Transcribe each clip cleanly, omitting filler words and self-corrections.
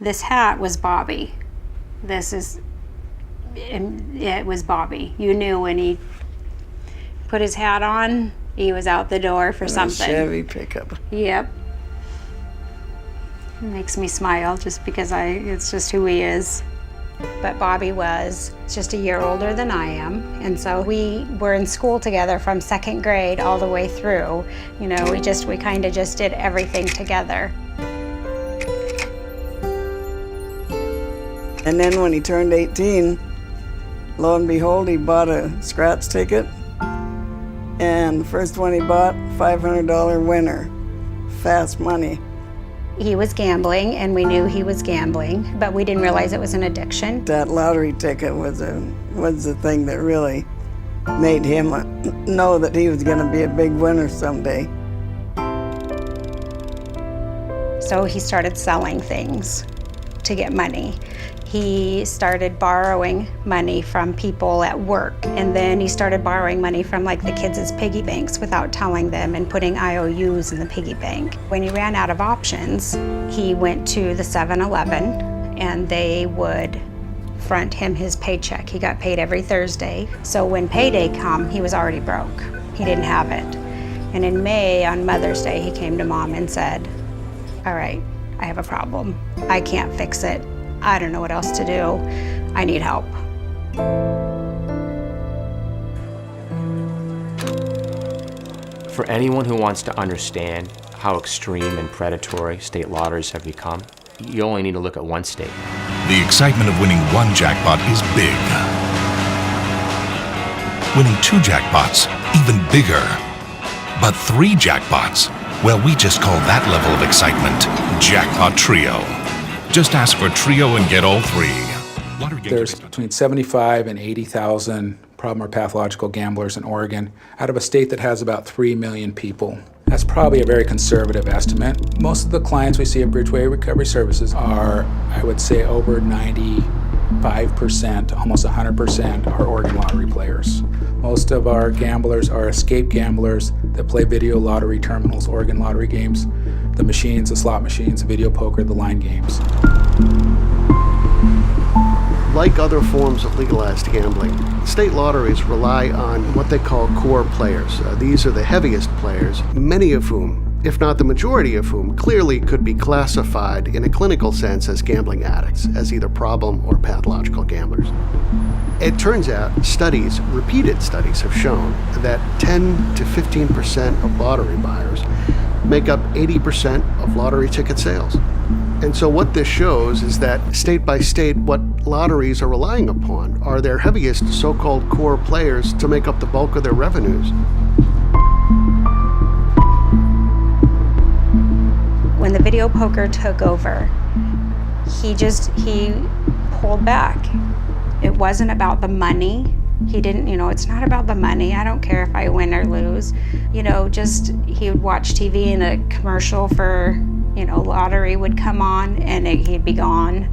This hat was Bobby. It was Bobby. You knew when he put his hat on, he was out the door for something. A Chevy pickup. Yep. It makes me smile just because it's just who he is. But Bobby was just a year older than I am, and so we were in school together from 2nd grade all the way through. You know, we kind of just did everything together. And then when he turned 18, lo and behold, he bought a scratch ticket. And the first one he bought, $500 winner. Fast money. He was gambling, and we knew he was gambling, but we didn't realize it was an addiction. That lottery ticket was the thing that really made him know that he was going to be a big winner someday. So he started selling things to get money. He started borrowing money from people at work, and then he started borrowing money from like the kids' piggy banks without telling them and putting IOUs in the piggy bank. When he ran out of options, he went to the 7-Eleven and they would front him his paycheck. He got paid every Thursday. So when payday come, he was already broke. He didn't have it. And in May, on Mother's Day, he came to Mom and said, "All right, I have a problem. I can't fix it. I don't know what else to do. I need help." For anyone who wants to understand how extreme and predatory state lotteries have become, you only need to look at one state. The excitement of winning one jackpot is big. Winning 2 jackpots, even bigger. But 3 jackpots, well, we just call that level of excitement Jackpot Trio. Just ask for Trio and get all 3. There's between 75 and 80,000 problem or pathological gamblers in Oregon, out of a state that has about 3 million people. That's probably a very conservative estimate. Most of the clients we see at Bridgeway Recovery Services are, I would say, over 95%, almost 100% are Oregon lottery players. Most of our gamblers are escape gamblers that play video lottery terminals, Oregon lottery games, the machines, the slot machines, video poker, the line games. Like other forms of legalized gambling, state lotteries rely on what they call core players. These are the heaviest players, many of whom, if not the majority of whom, clearly could be classified in a clinical sense as gambling addicts, as either problem or pathological gamblers. It turns out repeated studies have shown that 10 to 15% of lottery buyers make up 80% of lottery ticket sales. And so what this shows is that state by state, what lotteries are relying upon are their heaviest so-called core players to make up the bulk of their revenues. When the video poker took over, he pulled back. It wasn't about the money. He didn't, it's not about the money. I don't care if I win or lose. He would watch TV and a commercial for, lottery would come on and he'd be gone.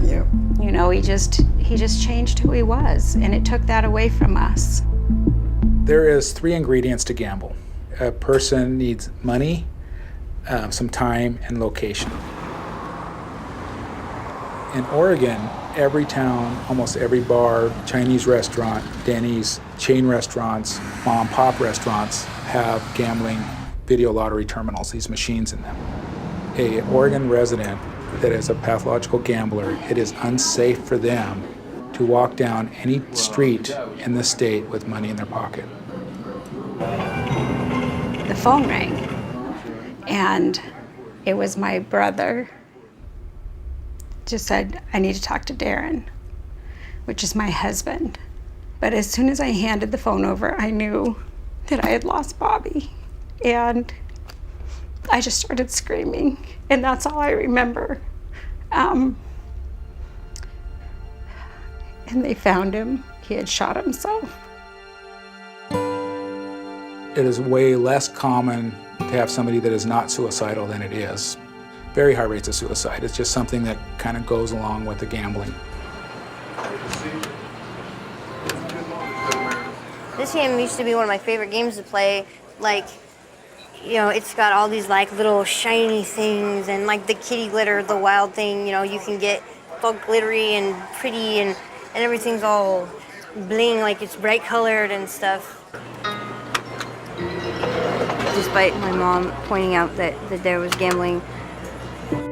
Yep. He just changed who he was, and it took that away from us. There is 3 ingredients to gamble. A person needs money, some time, and location. In Oregon, every town, almost every bar, Chinese restaurant, Denny's, chain restaurants, mom and pop restaurants have gambling video lottery terminals, these machines in them. An Oregon resident that is a pathological gambler, it is unsafe for them to walk down any street in the state with money in their pocket. The phone rang, and it was my brother. Just said, "I need to talk to Darren," which is my husband. But as soon as I handed the phone over, I knew that I had lost Bobby, and I just started screaming, and that's all I remember. And they found him. He had shot himself. It is way less common to have somebody that is not suicidal than it is. Very high rates of suicide. It's just something that kind of goes along with the gambling. This game used to be one of my favorite games to play. you know, it's got all these like little shiny things and like the kitty glitter, the wild thing, you know, you can get all glittery and pretty and everything's all bling, like it's bright colored and stuff. Despite my mom pointing out that there was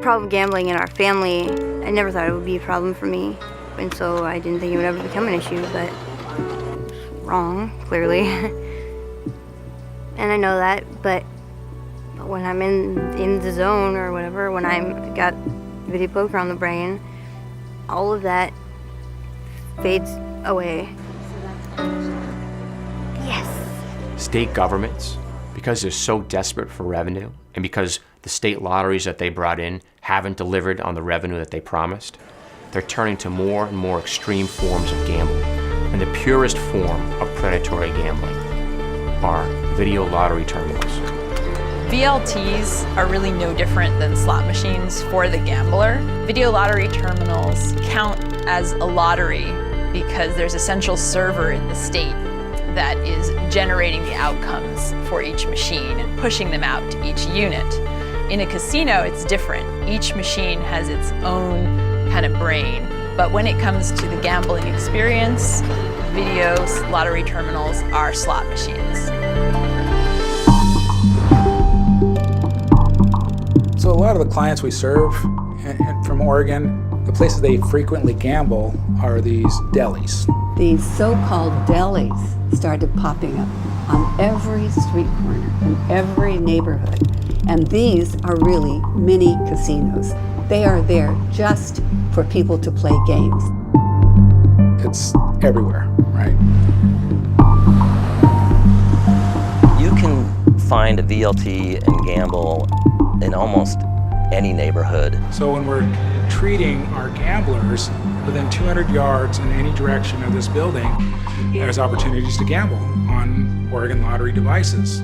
problem gambling in our family, I never thought it would be a problem for me. And so I didn't think it would ever become an issue, but it was wrong, clearly. And I know that, but when I'm in the zone or whatever, when I'm got video poker on the brain, all of that fades away. Yes. State governments, because they're so desperate for revenue, and because the state lotteries that they brought in haven't delivered on the revenue that they promised, they're turning to more and more extreme forms of gambling. And the purest form of predatory gambling are video lottery terminals. VLTs are really no different than slot machines for the gambler. Video lottery terminals count as a lottery because there's a central server in the state that is generating the outcomes for each machine and pushing them out to each unit. In a casino, it's different. Each machine has its own kind of brain. But when it comes to the gambling experience, video lottery terminals are slot machines. So a lot of the clients we serve from Oregon, the places they frequently gamble are these delis. These so-called delis started popping up on every street corner, in every neighborhood. And these are really mini casinos. They are there just for people to play games. It's everywhere, right? You can find a VLT and gamble in almost any neighborhood. So when we're treating our gamblers within 200 yards in any direction of this building, there's opportunities to gamble on Oregon lottery devices.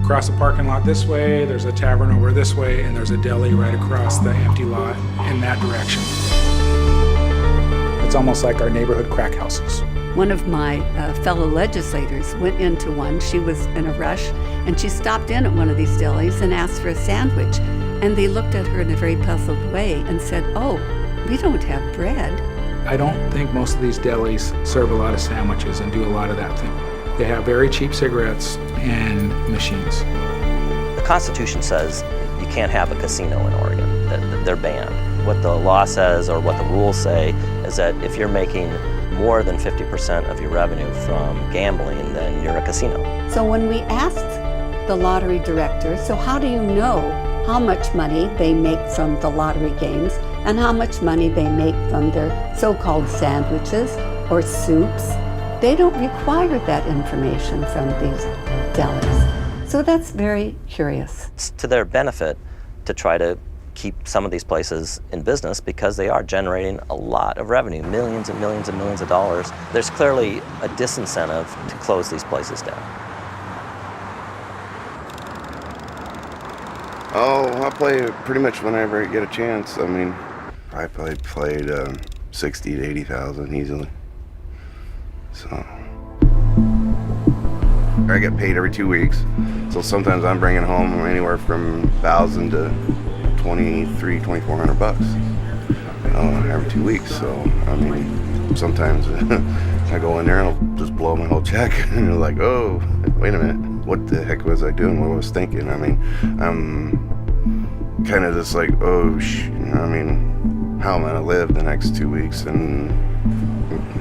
Across the parking lot this way, there's a tavern over this way, and there's a deli right across the empty lot in that direction. It's almost like our neighborhood crack houses. One of my fellow legislators went into one. She was in a rush, and she stopped in at one of these delis and asked for a sandwich. And they looked at her in a very puzzled way and said, "Oh, we don't have bread." I don't think most of these delis serve a lot of sandwiches and do a lot of that thing. They have very cheap cigarettes and machines. The Constitution says you can't have a casino in Oregon, that they're banned. What the law says or what the rules say is that if you're making more than 50% of your revenue from gambling, then you're a casino. So when we asked the lottery director, so how do you know how much money they make from the lottery games and how much money they make from their so-called sandwiches or soups? They don't require that information from these delis. So that's very curious. It's to their benefit to try to keep some of these places in business because they are generating a lot of revenue, millions and millions and millions of dollars. There's clearly a disincentive to close these places down. Oh, I play pretty much whenever I get a chance. I mean, I probably played 60 to 80,000 easily. So I get paid every 2 weeks. So sometimes I'm bringing home anywhere from 1,000 to 2,400 bucks every 2 weeks. So I mean, sometimes I go in there and I'll just blow my whole check, and you're like, oh, wait a minute, what the heck was I doing? What was I thinking? I mean, I'm kind of just like, oh, I mean, how am I gonna live the next 2 weeks? And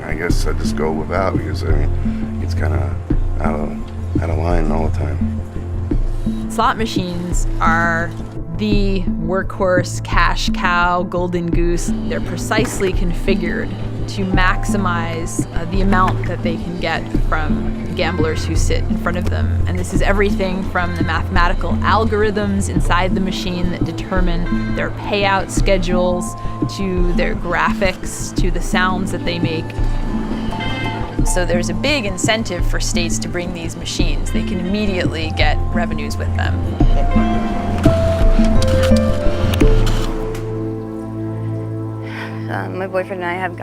I guess I just go without because I mean, it's kind of out of line all the time. Slot machines are the workhorse, cash cow, golden goose. They're precisely configured to maximize the amount that they can get from gamblers who sit in front of them. And this is everything from the mathematical algorithms inside the machine that determine their payout schedules, to their graphics, to the sounds that they make. So there's a big incentive for states to bring these machines. They can immediately get revenues with them. My boyfriend and I have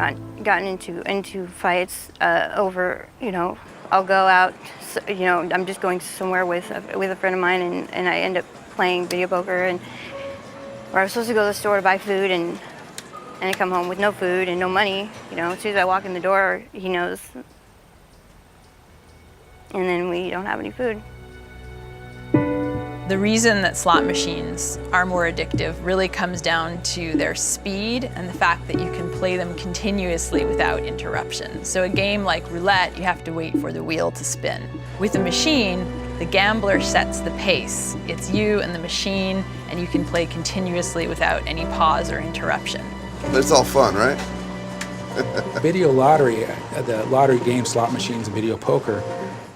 gotten into fights over, you know, I'll go out I'm just going somewhere with a friend of mine, and I end up playing video poker, or I was supposed to go to the store to buy food, and I come home with no food and no money. As soon as I walk in the door, he knows, and then we don't have any food. The reason that slot machines are more addictive really comes down to their speed and the fact that you can play them continuously without interruption. So a game like roulette, you have to wait for the wheel to spin. With a machine, the gambler sets the pace. It's you and the machine, and you can play continuously without any pause or interruption. But it's all fun, right? Video lottery, the lottery game, slot machines, and video poker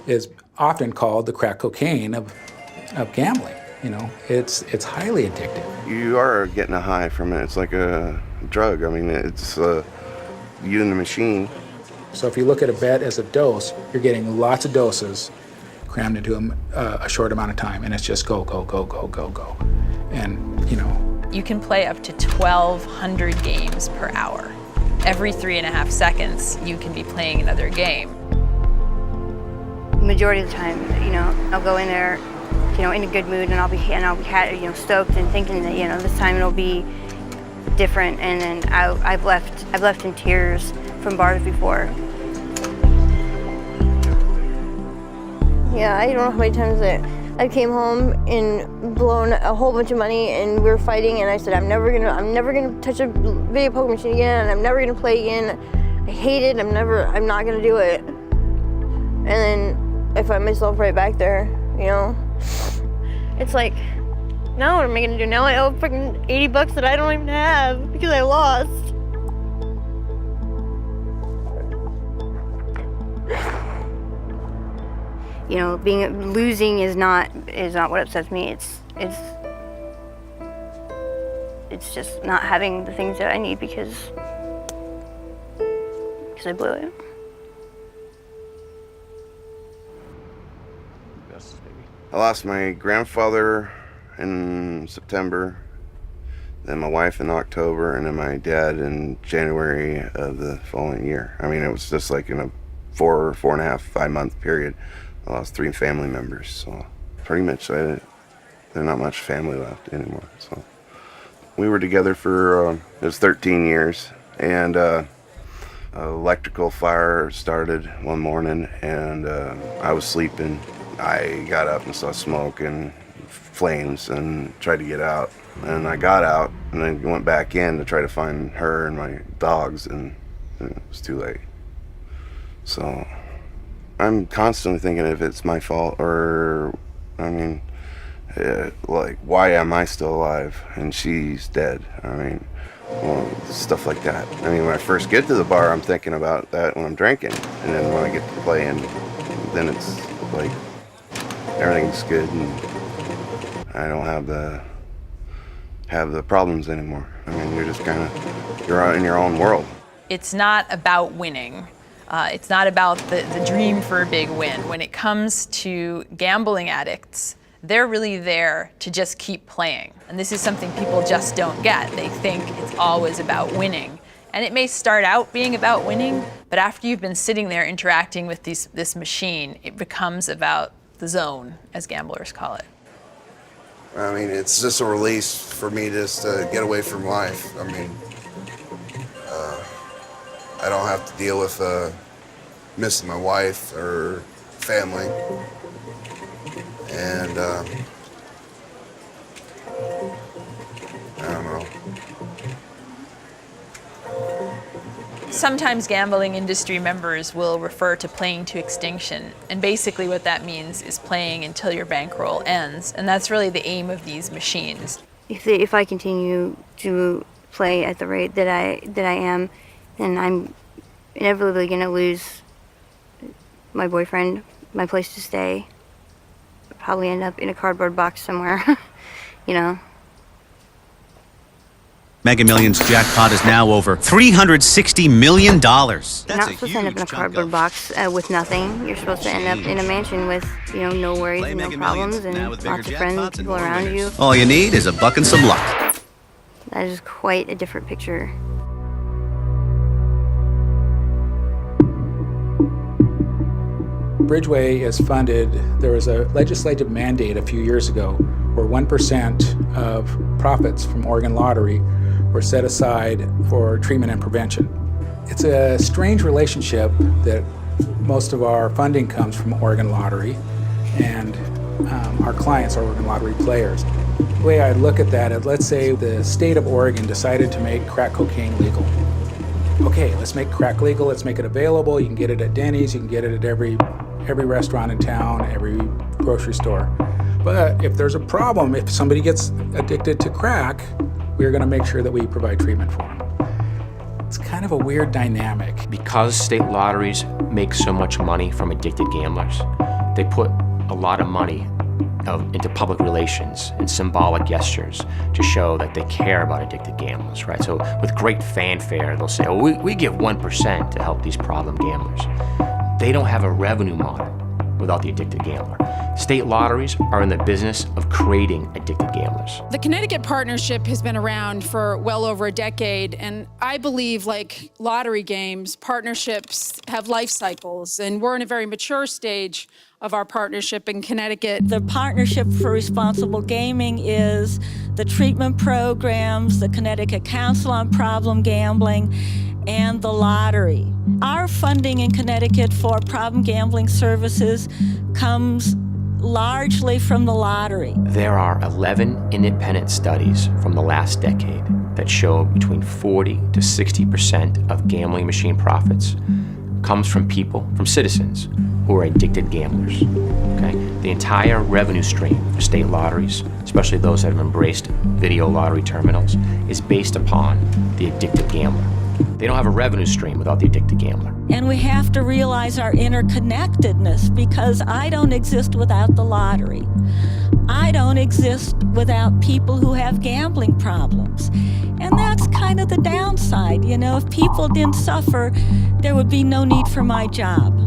is often called the crack cocaine of gambling. It's highly addictive. You are getting a high from it. It's like a drug. I mean, it's you and the machine. So if you look at a bet as a dose, you're getting lots of doses crammed into a short amount of time, and it's just go, go, go, go, go, go. And, You can play up to 1,200 games per hour. Every 3.5 seconds, you can be playing another game. Majority of the time, I'll go in there, in a good mood, and I'll be stoked and thinking that, this time it'll be different. And then I've left in tears from bars before. Yeah, I don't know how many times that I came home and blown a whole bunch of money, and we were fighting, and I said, I'm never gonna touch a video poker machine again, and I'm never gonna play again. I hate it. I'm not gonna do it. And then I find myself right back there, It's like, now what am I gonna do? Now I owe freaking $80 that I don't even have because I lost. Losing is not what upsets me. It's just not having the things that I need because I blew it. I lost my grandfather in September, then my wife in October, and then my dad in January of the following year. I mean, it was just like in a 4.5, 5 month period. I lost 3 family members, so pretty much there's not much family left anymore. So we were together for it was 13 years, and an electrical fire started one morning, and I was sleeping. I got up and saw smoke and flames and tried to get out, and I got out and then went back in to try to find her and my dogs, and it was too late. So I'm constantly thinking if it's my fault, or, why am I still alive and she's dead? Stuff like that. When I first get to the bar, I'm thinking about that when I'm drinking, and then when I get to play, and then it's like everything's good, and I don't have the problems anymore. You're just you're out in your own world. It's not about winning. It's not about the dream for a big win. When it comes to gambling addicts, they're really there to just keep playing. And this is something people just don't get. They think it's always about winning. And it may start out being about winning, but after you've been sitting there interacting with this machine, it becomes about the zone, as gamblers call it. It's just a release for me just to get away from life. I don't have to deal with missing my wife or family. And I don't know. Sometimes gambling industry members will refer to playing to extinction, and basically what that means is playing until your bankroll ends, and that's really the aim of these machines. If I continue to play at the rate that I am, then I'm inevitably going to lose my boyfriend, my place to stay, probably end up in a cardboard box somewhere, Mega Millions jackpot is now over $360 million. That's You're not supposed to end up in a cardboard box with nothing. You're supposed to end up in a mansion with, no worries and no problems and lots of friends, people around you. All you need is a buck and some luck. That is quite a different picture. Bridgeway is funded, there was a legislative mandate a few years ago where 1% of profits from Oregon Lottery were set aside for treatment and prevention. It's a strange relationship that most of our funding comes from Oregon Lottery, and our clients are Oregon Lottery players. The way I look at that is, let's say the state of Oregon decided to make crack cocaine legal. Okay, let's make crack legal, let's make it available. You can get it at Denny's, you can get it at every restaurant in town, every grocery store. But if there's a problem, if somebody gets addicted to crack, we're going to make sure that we provide treatment for them. It's kind of a weird dynamic. Because state lotteries make so much money from addicted gamblers, they put a lot of money into public relations and symbolic gestures to show that they care about addicted gamblers, right? So with great fanfare, they'll say, oh, we give 1% to help these problem gamblers. They don't have a revenue model without the addicted gambler. State lotteries are in the business of creating addicted gamblers. The Connecticut partnership has been around for well over a decade, and I believe, like lottery games, partnerships have life cycles, and we're in a very mature stage of our partnership in Connecticut. The Partnership for Responsible Gaming is the treatment programs, the Connecticut Council on Problem Gambling, and the lottery. Our funding in Connecticut for problem gambling services comes largely from the lottery. There are 11 independent studies from the last decade that show between 40 to 60% of gambling machine profits comes from people, from citizens who are addicted gamblers. Okay? The entire revenue stream for state lotteries, especially those that have embraced video lottery terminals, is based upon the addicted gambler. They don't have a revenue stream without the addicted gambler. And we have to realize our interconnectedness, because I don't exist without the lottery. I don't exist without people who have gambling problems. And that's kind of the downside. You know, if people didn't suffer, there would be no need for my job.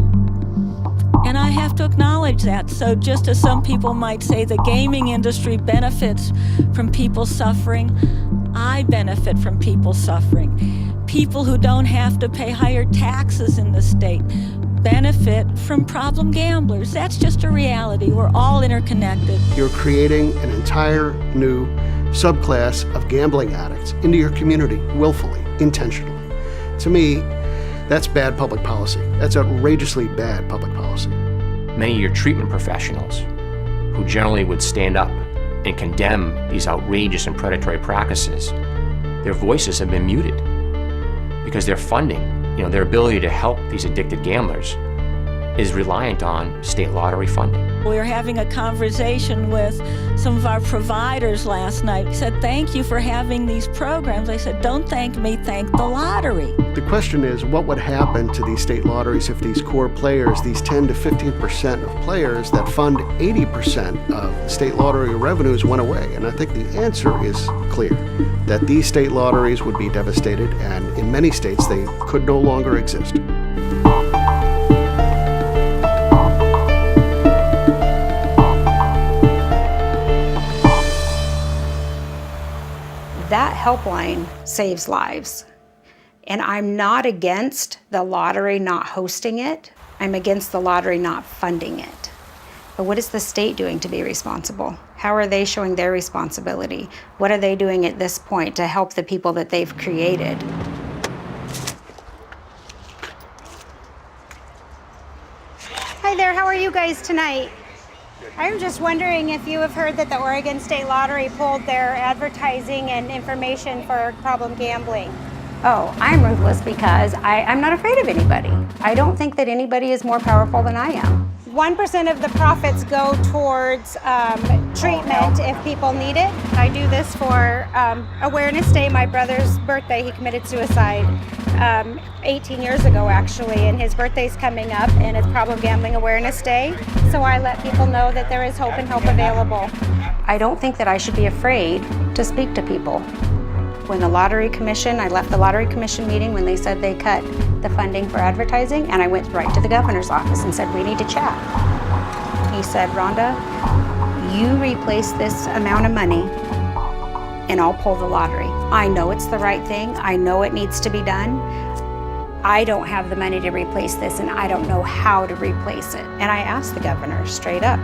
And I have to acknowledge that. So just as some people might say the gaming industry benefits from people suffering, I benefit from people suffering. People who don't have to pay higher taxes in the state benefit from problem gamblers. That's just a reality. We're all interconnected. You're creating an entire new subclass of gambling addicts into your community willfully, intentionally. To me, that's bad public policy. That's outrageously bad public policy. Many of your treatment professionals, who generally would stand up and condemn these outrageous and predatory practices, their voices have been muted because their funding, their ability to help these addicted gamblers is reliant on state lottery funding. We were having a conversation with some of our providers last night. He said, thank you for having these programs. I said, don't thank me, thank the lottery. The question is, what would happen to these state lotteries if these core players, these 10 to 15% of players that fund 80% of state lottery revenues went away? And I think the answer is clear, that these state lotteries would be devastated, and in many states they could no longer exist. That helpline saves lives. And I'm not against the lottery not hosting it. I'm against the lottery not funding it. But what is the state doing to be responsible? How are they showing their responsibility? What are they doing at this point to help the people that they've created? Hi there, how are you guys tonight? I'm just wondering if you have heard that the Oregon State Lottery pulled their advertising and information for problem gambling. Oh, I'm ruthless because I'm not afraid of anybody. I don't think that anybody is more powerful than I am. 1% of the profits go towards treatment if people need it. I do this for Awareness Day, my brother's birthday. He committed suicide 18 years ago, actually, and his birthday's coming up, and it's Problem Gambling Awareness Day. So I let people know that there is hope and help available. I don't think that I should be afraid to speak to people. When the Lottery Commission, I left the Lottery Commission meeting when they said they cut the funding for advertising, and I went right to the governor's office and said, we need to chat. He said, Rhonda, you replace this amount of money and I'll pull the lottery. I know it's the right thing. I know it needs to be done. I don't have the money to replace this, and I don't know how to replace it. And I asked the governor straight up,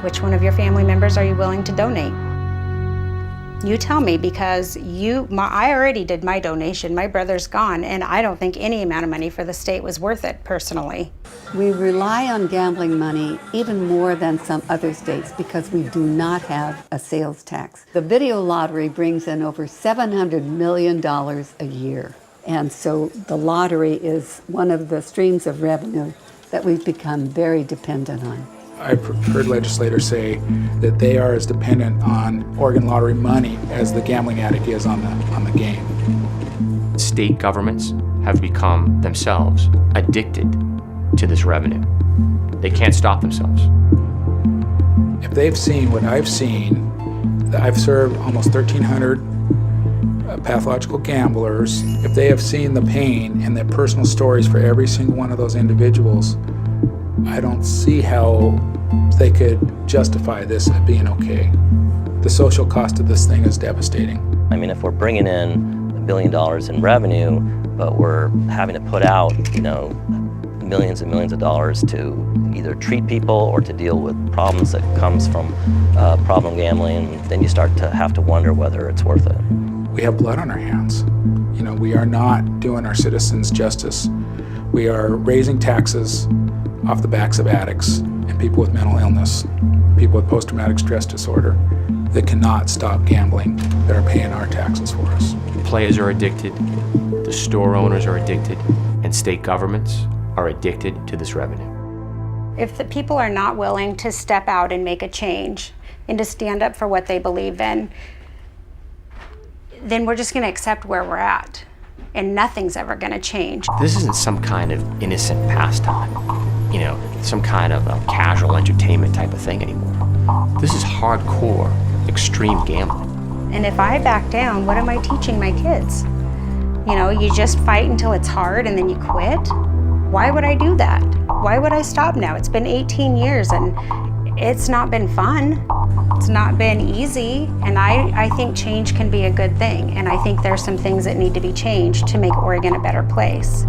which one of your family members are you willing to donate? You tell me, because I already did my donation. My brother's gone, and I don't think any amount of money for the state was worth it, personally. We rely on gambling money even more than some other states because we do not have a sales tax. The video lottery brings in over $700 million a year. And so the lottery is one of the streams of revenue that we've become very dependent on. I've heard legislators say that they are as dependent on Oregon lottery money as the gambling addict is on the game. State governments have become themselves addicted to this revenue. They can't stop themselves. If they've seen what I've seen, I've served almost 1,300 pathological gamblers. If they have seen the pain and the personal stories for every single one of those individuals, I don't see how they could justify this being okay. The social cost of this thing is devastating. I mean, if we're bringing in $1 billion in revenue, but we're having to put out, millions and millions of dollars to either treat people or to deal with problems that comes from problem gambling, then you start to have to wonder whether it's worth it. We have blood on our hands. We are not doing our citizens justice. We are raising taxes off the backs of addicts and people with mental illness, people with post-traumatic stress disorder that cannot stop gambling, that are paying our taxes for us. Players are addicted, the store owners are addicted, and state governments are addicted to this revenue. If the people are not willing to step out and make a change and to stand up for what they believe in, then we're just going to accept where we're at, and nothing's ever going to change. This isn't some kind of innocent pastime, some kind of a casual entertainment type of thing anymore. This is hardcore, extreme gambling. And if I back down, what am I teaching my kids? You just fight until it's hard and then you quit? Why would I do that? Why would I stop now? It's been 18 years and it's not been fun. It's not been easy. And I think change can be a good thing. And I think there's some things that need to be changed to make Oregon a better place.